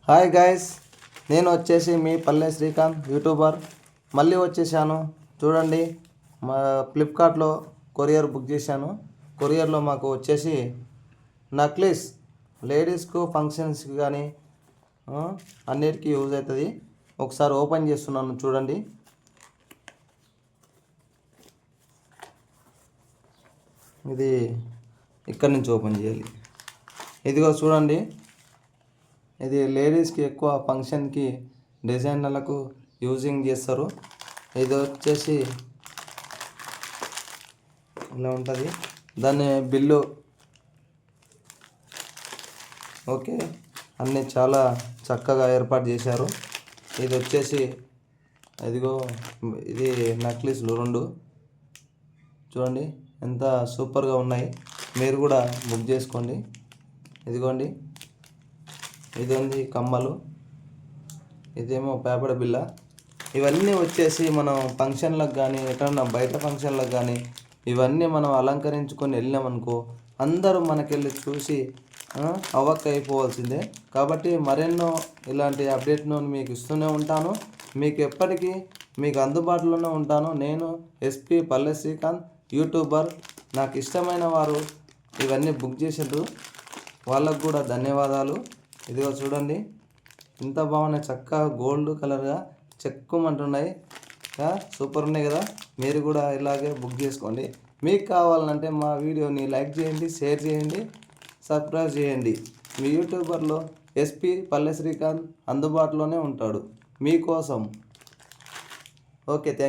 Hi guys, నేను వచ్చేసి మీ పల్లె శ్రీకాంత్ యూట్యూబర్ మళ్ళీ వచ్చేసాను. చూడండి, మా ఫ్లిప్కార్ట్లో కొరియర్ బుక్ చేశాను. కొరియర్లో మాకు వచ్చేసి నక్లీస్ లేడీస్కు ఫంక్షన్స్కి కానీ అన్నిటికీ యూజ్ అవుతుంది. ఒకసారి ఓపెన్ చేస్తున్నాను, చూడండి. ఇది ఇక్కడి నుంచి ఓపెన్ చేయాలి. ఇదిగో చూడండి, ఇది లేడీస్కి ఎక్కువ ఫంక్షన్కి డిజైనర్లకు యూజింగ్ చేస్తారు. ఇది వచ్చేసి ఇలా ఉంటుంది. దాన్ని బిల్లు ఓకే అన్నీ చాలా చక్కగా ఏర్పాటు చేశారు. ఇది వచ్చేసి ఇదిగో ఇది నక్లీస్లు 2 చూడండి ఎంత సూపర్గా ఉన్నాయి. మీరు కూడా బుక్ చేసుకోండి. ఇదిగోండి, ఇది ఉంది కమ్మలు, ఇదేమో పేపర్ బిల్ల. ఇవన్నీ వచ్చేసి మనం ఫంక్షన్లకు కానీ ఎక్కడన్నా బయట ఫంక్షన్లకు కానీ ఇవన్నీ మనం అలంకరించుకొని వెళ్ళినామనుకో అందరూ మనకెళ్ళి చూసి అవ్వక్క అయిపోవాల్సిందే. కాబట్టి మరెన్నో ఇలాంటి అప్డేట్ను మీకు ఇస్తూనే ఉంటాను. మీకు ఎప్పటికీ మీకు అందుబాటులోనే ఉంటాను. నేను ఎస్పీ పల్లె శ్రీకాంత్ యూట్యూబర్. నాకు ఇష్టమైన వారు ఇవన్నీ బుక్ చేసారు, వాళ్ళకు కూడా ధన్యవాదాలు. ఇదిగో చూడండి, ఇంత బాగున్నాయి, చక్కగా గోల్డ్ కలర్గా చెక్కుమంటున్నాయి, సూపర్ ఉన్నాయి కదా. మీరు కూడా ఇలాగే బుక్ చేసుకోండి. మీకు కావాలంటే మా వీడియోని లైక్ చేయండి, షేర్ చేయండి, సబ్స్క్రైబ్ చేయండి. మీ యూట్యూబర్లో ఎస్పీ పల్లె శ్రీకాంత్ అందుబాటులోనే ఉంటాడు మీకోసం. Okay, thank